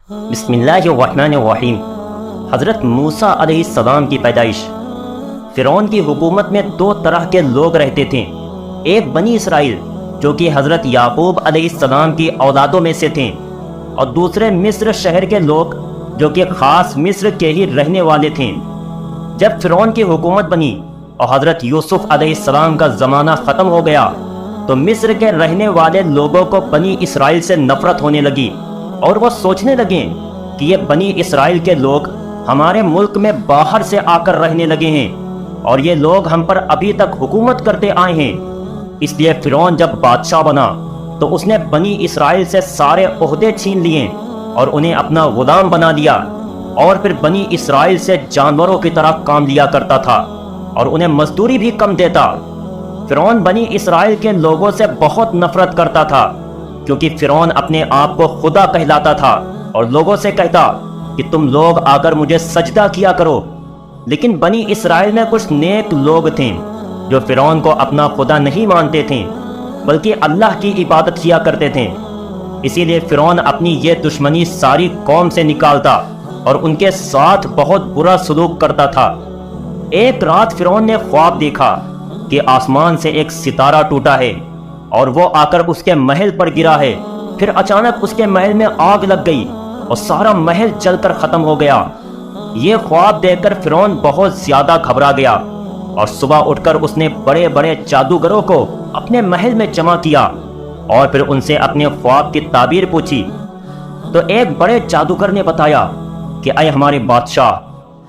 بسم اللہ الرحمن الرحیم۔ حضرت موسیٰ علیہ السلام کی پیدائش۔ فرعون کی حکومت میں دو طرح کے لوگ رہتے تھے، ایک بنی اسرائیل جو کہ حضرت یعقوب علیہ السلام کی اولادوں میں سے تھے، اور دوسرے مصر شہر کے لوگ جو کہ خاص مصر کے ہی رہنے والے تھے۔ جب فرعون کی حکومت بنی اور حضرت یوسف علیہ السلام کا زمانہ ختم ہو گیا تو مصر کے رہنے والے لوگوں کو بنی اسرائیل سے نفرت ہونے لگی، اور وہ سوچنے لگے کہ یہ بنی اسرائیل کے لوگ ہمارے ملک میں باہر سے آ کر رہنے لگے ہیں، اور یہ لوگ ہم پر ابھی تک حکومت کرتے آئے ہیں۔ اس لیے فرعون جب بادشاہ بنا تو اس نے بنی اسرائیل سے سارے عہدے چھین لیے اور انہیں اپنا غلام بنا لیا، اور پھر بنی اسرائیل سے جانوروں کی طرح کام لیا کرتا تھا اور انہیں مزدوری بھی کم دیتا۔ فرعون بنی اسرائیل کے لوگوں سے بہت نفرت کرتا تھا، کیونکہ فرعون اپنے آپ کو خدا کہلاتا تھا اور لوگوں سے کہتا کہ تم لوگ آ کر مجھے سجدہ کیا کرو۔ لیکن بنی اسرائیل میں کچھ نیک لوگ تھے جو فرعون کو اپنا خدا نہیں مانتے تھے بلکہ اللہ کی عبادت کیا کرتے تھے۔ اسی لیے فرعون اپنی یہ دشمنی ساری قوم سے نکالتا اور ان کے ساتھ بہت برا سلوک کرتا تھا۔ ایک رات فرعون نے خواب دیکھا کہ آسمان سے ایک ستارہ ٹوٹا ہے اور وہ آ کر اس کے محل پر گرا ہے۔ پھر اچانک اس کے محل میں آگ لگ گئی اور سارا محل جل کر ختم ہو گیا۔ یہ خواب دیکھ کر فرعون بہت زیادہ گھبرا گیا، اور صبح اٹھ کر اس نے بڑے بڑے جادوگروں کو اپنے محل میں جمع کیا اور پھر ان سے اپنے خواب کی تعبیر پوچھی۔ تو ایک بڑے جادوگر نے بتایا کہ اے ہمارے بادشاہ،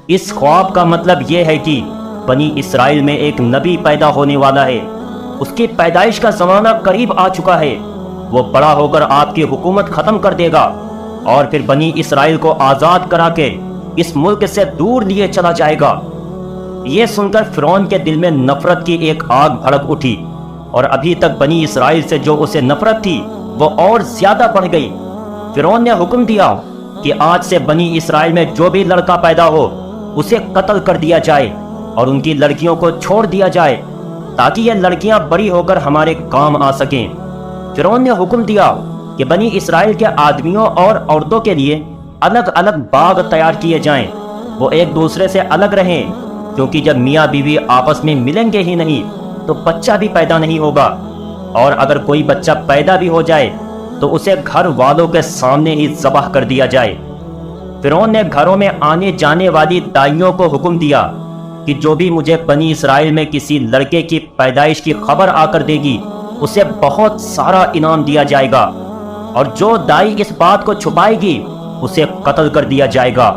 اس خواب کا مطلب یہ ہے کہ بنی اسرائیل میں ایک نبی پیدا ہونے والا ہے، اس کی پیدائش کا زمانہ قریب آ چکا ہے، وہ بڑا ہو کر آپ کی حکومت ختم کر دے گا اور پھر بنی اسرائیل کو آزاد کرا کے اس ملک سے دور لیے چلا جائے گا۔ یہ سن کر فرعون کے دل میں نفرت کی ایک آگ بھڑک اٹھی، اور ابھی تک بنی اسرائیل سے جو اسے نفرت تھی وہ اور زیادہ بڑھ گئی۔ فرعون نے حکم دیا کہ آج سے بنی اسرائیل میں جو بھی لڑکا پیدا ہو اسے قتل کر دیا جائے اور ان کی لڑکیوں کو چھوڑ دیا جائے، تاکہ یہ لڑکیاں بڑی ہو کر ہمارے کام آ سکیں۔ فرعون نے حکم دیا کہ بنی اسرائیل کے آدمیوں اور عورتوں کے لیے الگ الگ باغ تیار کیے جائیں، وہ ایک دوسرے سے الگ رہیں، کیونکہ جب میاں بیوی آپس میں ملیں گے ہی نہیں تو بچہ بھی پیدا نہیں ہوگا، اور اگر کوئی بچہ پیدا بھی ہو جائے تو اسے گھر والوں کے سامنے ہی ذبح کر دیا جائے۔ فرعون نے گھروں میں آنے جانے والی دائیوں کو حکم دیا کہ جو بھی مجھے بنی اسرائیل میں کسی لڑکے کی پیدائش کی خبر آ کر دے گی اسے بہت سارا انعام دیا جائے گا، اور جو دائی اس بات کو چھپائے گی اسے قتل کر دیا جائے گا۔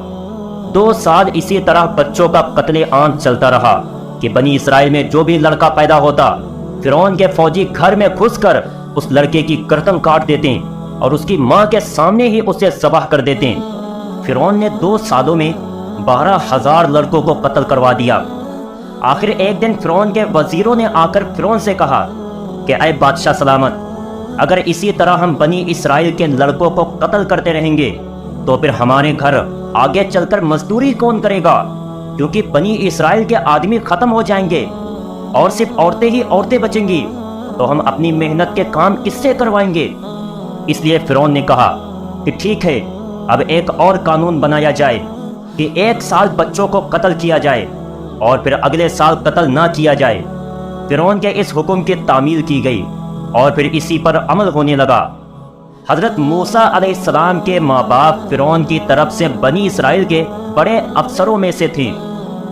2 سال اسی طرح بچوں کا قتل عام چلتا رہا کہ بنی اسرائیل میں جو بھی لڑکا پیدا ہوتا فرعون کے فوجی گھر میں گھس کر اس لڑکے کی گردن کاٹ دیتے اور اس کی ماں کے سامنے ہی اسے ذبح کر دیتے۔ فرعون نے 2 سالوں میں 12,000 لڑکوں کو قتل کروا دیا۔ آخر ایک دن فرعون کے وزیروں نے آ کر فرعون سے کہا کہ اے بادشاہ سلامت، اگر اسی طرح ہم بنی اسرائیل کے لڑکوں کو قتل کرتے رہیں گے تو پھر ہمارے گھر آگے چل کر مزدوری کون کرے گا، کیونکہ بنی اسرائیل کے آدمی ختم ہو جائیں گے اور صرف عورتیں ہی عورتیں بچیں گی، تو ہم اپنی محنت کے کام کس سے کروائیں گے؟ اس لیے فرعون نے کہا کہ ٹھیک ہے، اب ایک اور قانون بنایا جائے کہ 1 سال بچوں کو قتل کیا جائے اور پھر اگلے سال قتل نہ کیا جائے۔ فرعون کے اس حکم کی تعمیل کی گئی اور پھر اسی پر عمل ہونے لگا۔ حضرت موسیٰ علیہ السلام کے ماں باپ فرعون کی طرف سے بنی اسرائیل کے بڑے افسروں میں سے تھے۔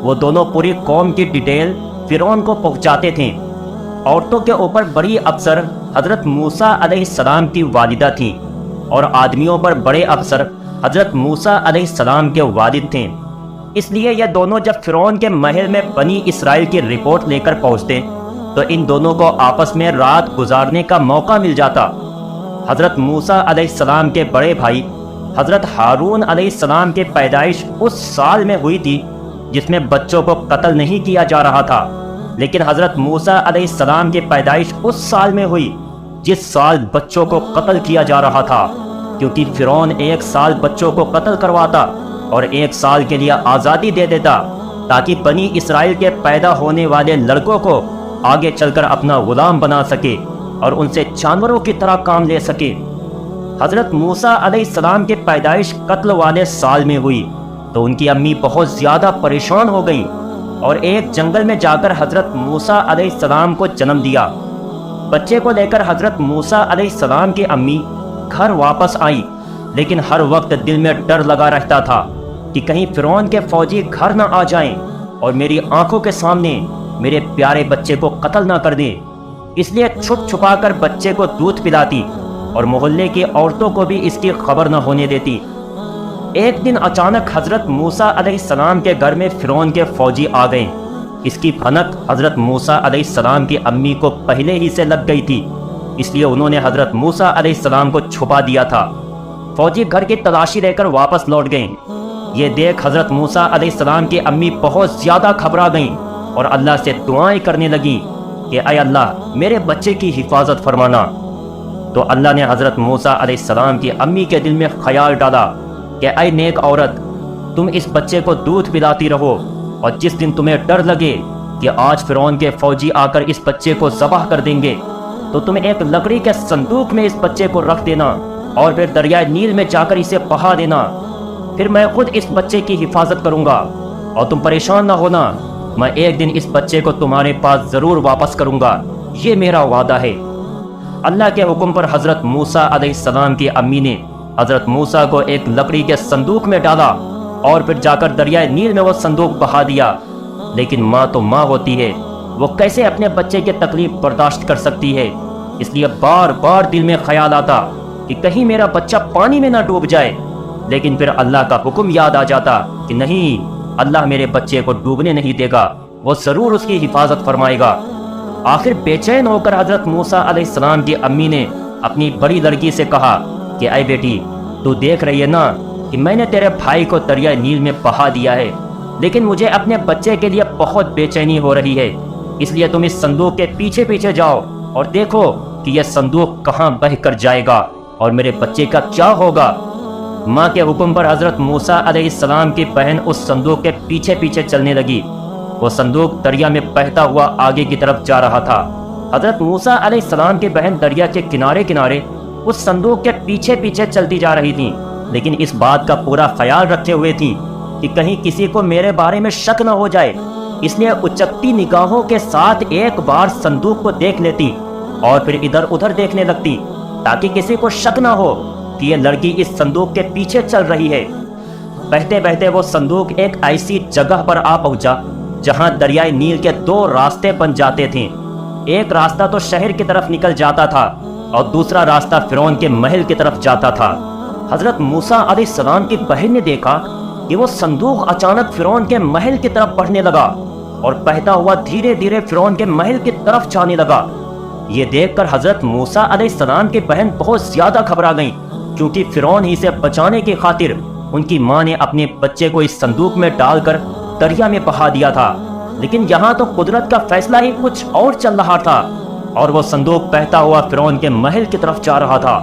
وہ دونوں پوری قوم کی ڈیٹیل فرعون کو پہنچاتے تھے۔ عورتوں کے اوپر بڑی افسر حضرت موسیٰ علیہ السلام کی والدہ تھیں، اور آدمیوں پر بڑے افسر حضرت موسیٰ علیہ السلام کے والد تھے۔ اس لیے یہ دونوں جب فرعون کے محل میں بنی اسرائیل کی رپورٹ لے کر پہنچتے تو ان دونوں کو آپس میں رات گزارنے کا موقع مل جاتا۔ حضرت موسیٰ علیہ السلام کے بڑے بھائی حضرت ہارون علیہ السلام کی پیدائش اس سال میں ہوئی تھی جس میں بچوں کو قتل نہیں کیا جا رہا تھا، لیکن حضرت موسیٰ علیہ السلام کی پیدائش اس سال میں ہوئی جس سال بچوں کو قتل کیا جا رہا تھا، کیونکہ فرعون 1 سال بچوں کو قتل کرواتا اور 1 سال کے لیے آزادی دے دیتا، تاکہ بنی اسرائیل کے پیدا ہونے والے لڑکوں کو آگے چل کر اپنا غلام بنا سکے اور ان سے جانوروں کی طرح کام لے سکے۔ حضرت موسیٰ علیہ السلام کی پیدائش قتل والے سال میں ہوئی تو ان کی امی بہت زیادہ پریشان ہو گئیں اور ایک جنگل میں جا کر حضرت موسیٰ علیہ السلام کو جنم دیا۔ بچے کو لے کر حضرت موسیٰ علیہ السلام کی امی گھر واپس آئی، لیکن ہر وقت دل میں ڈر لگا رہتا تھا کہ کہیں فرعون کے فوجی گھر نہ آ جائیں اور میری آنکھوں کے سامنے میرے پیارے بچے کو قتل نہ کر دیں۔ اس لیے چھپ چھپا کر بچے کو دودھ پلاتی اور محلے کی عورتوں کو بھی اس کی خبر نہ ہونے دیتی۔ ایک دن اچانک حضرت موسیٰ علیہ السلام کے گھر میں فرعون کے فوجی آ گئے۔ اس کی بھنک حضرت موسیٰ علیہ السلام کی امی کو پہلے ہی سے لگ گئی تھی، اس لیے انہوں نے حضرت موسیٰ علیہ السلام کو چھپا دیا تھا۔ فوجی گھر کی تلاشی لے کر واپس لوٹ گئیں۔ یہ دیکھ حضرت موسیٰ علیہ السلام کی امی بہت زیادہ گھبرا گئیں اور اللہ سے دعائیں کرنے لگیں کہ اے اللہ میرے بچے کی حفاظت فرمانا۔ تو اللہ نے حضرت موسیٰ علیہ السلام کی امی کے دل میں خیال ڈالا کہ اے نیک عورت، تم اس بچے کو دودھ پلاتی رہو، اور جس دن تمہیں ڈر لگے کہ آج فرعون کے فوجی آ کر اس بچے کو ذبح کر دیں گے تو تم ایک لکڑی کے صندوق میں اس بچے کو رکھ دینا اور پھر دریائے نیل میں جا کر اسے بہا دینا۔ پھر میں خود اس بچے کی حفاظت کروں گا اور تم پریشان نہ ہونا، میں ایک دن اس بچے کو تمہارے پاس ضرور واپس کروں گا، یہ میرا وعدہ ہے۔ اللہ کے حکم پر حضرت موسیٰ علیہ السلام کی امی نے حضرت موسیٰ کو ایک لکڑی کے صندوق میں ڈالا اور پھر جا کر دریائے نیل میں وہ صندوق بہا دیا۔ لیکن ماں تو ماں ہوتی ہے، وہ کیسے اپنے بچے کی تکلیف برداشت کر سکتی ہے؟ اس لیے بار بار دل میں خیال آتا کہ کہیں میرا بچہ پانی میں نہ ڈوب جائے، لیکن پھر اللہ کا حکم یاد آ جاتا کہ نہیں، اللہ میرے بچے کو ڈوبنے نہیں دے گا، وہ ضرور اس کی حفاظت فرمائے گا۔ آخر بے چین ہو کر حضرت موسیٰ علیہ السلام کی امی نے اپنی بڑی لڑکی سے کہا کہ اے بیٹی، تو دیکھ رہی ہے نا کہ میں نے تیرے بھائی کو دریائے نیل میں بہا دیا ہے، لیکن مجھے اپنے بچے کے لیے بہت بے چینی ہو رہی ہے، اس لیے تم اس صندوق کے پیچھے پیچھے جاؤ اور دیکھو کہ یہ صندوق کہاں بہہ کر جائے گا اور میرے بچے کا کیا ہوگا۔ ماں کے حکم پر حضرت موسیٰ علیہ السلام کی بہن اس صندوق کے پیچھے پیچھے چلنے لگی۔ وہ صندوق دریا میں بہتا ہوا آگے کی طرف جا رہا تھا۔ حضرت موسیٰ علیہ السلام کی بہن دریا کے کنارے کنارے اس صندوق کے پیچھے پیچھے چلتی جا رہی تھیں، لیکن اس بات کا پورا خیال رکھتے ہوئے تھی کہ کہیں کسی کو میرے بارے میں شک نہ ہو جائے، اس لیے اچکتی نگاہوں کے ساتھ ایک بار صندوق کو دیکھ لیتی اور پھر ادھر ادھر دیکھنے لگتی تاکہ کسی کو شک نہ ہو کہ یہ لڑکی اس صندوق کے پیچھے چل رہی ہے۔ بہتے بہتے وہ صندوق ایک ایسی جگہ پر آ پہنچا جہاں دریائے نیل کے دو راستے بن جاتے تھے۔ ایک راستہ تو شہر کی طرف نکل جاتا تھا اور دوسرا راستہ فرعون کے محل کی طرف جاتا تھا۔ حضرت موسیٰ علیہ السلام کی بہن نے دیکھا کہ وہ صندوق اچانک فرعون کے محل کی طرف بڑھنے لگا اور بہتا ہوا دھیرے دھیرے فرعون کے محل کی طرف جانے لگا۔ یہ دیکھ کر حضرت موسیٰ علیہ السلام کی بہن بہت زیادہ گھبرا گئیں، کیونکہ فرعون ہی سے بچانے کی خاطر ان کی ماں نے اپنے بچے کو اس صندوق میں ڈال کر دریا میں بہا دیا تھا، لیکن یہاں تو قدرت کا فیصلہ ہی کچھ اور چل رہا تھا اور وہ صندوق بہتا ہوا فرعون کے محل کی طرف جا رہا تھا۔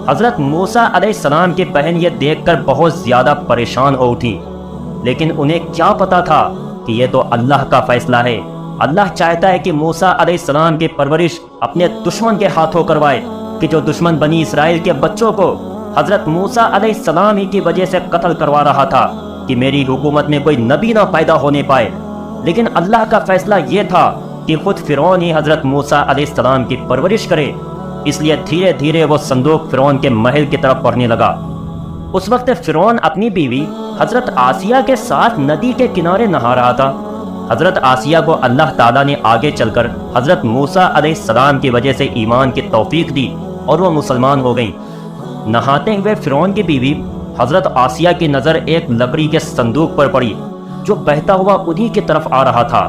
حضرت موسیٰ علیہ السلام کی بہن یہ دیکھ کر بہت زیادہ پریشان ہو اٹھی، لیکن انہیں کیا پتا تھا کہ یہ تو اللہ کا فیصلہ ہے۔ اللہ چاہتا ہے کہ موسیٰ علیہ السلام کی پرورش اپنے دشمن کے ہاتھوں کروائے، کہ جو دشمن بنی اسرائیل کے بچوں کو حضرت موسیٰ علیہ السلام ہی کی وجہ سے قتل کروا رہا تھا کہ میری حکومت میں کوئی نبی نہ پیدا ہونے پائے، لیکن اللہ کا فیصلہ یہ تھا کہ خود فرعون ہی حضرت موسیٰ علیہ السلام کی پرورش کرے۔ اس لیے دھیرے دھیرے وہ صندوق فرعون کے محل کی طرف بڑھنے لگا۔ اس وقت فرعون اپنی بیوی حضرت آسیہ کے ساتھ ندی کے کنارے نہا رہا تھا۔ حضرت آسیہ کو اللہ تعالیٰ نے آگے چل کر حضرت موسیٰ علیہ السلام کی وجہ سے ایمان کی توفیق دی اور وہ مسلمان ہو گئیں۔ نہاتے ہوئے فرعون کی بیوی حضرت آسیہ کی نظر ایک لکڑی کے صندوق پر پڑی جو بہتا ہوا انہی کی طرف آ رہا تھا۔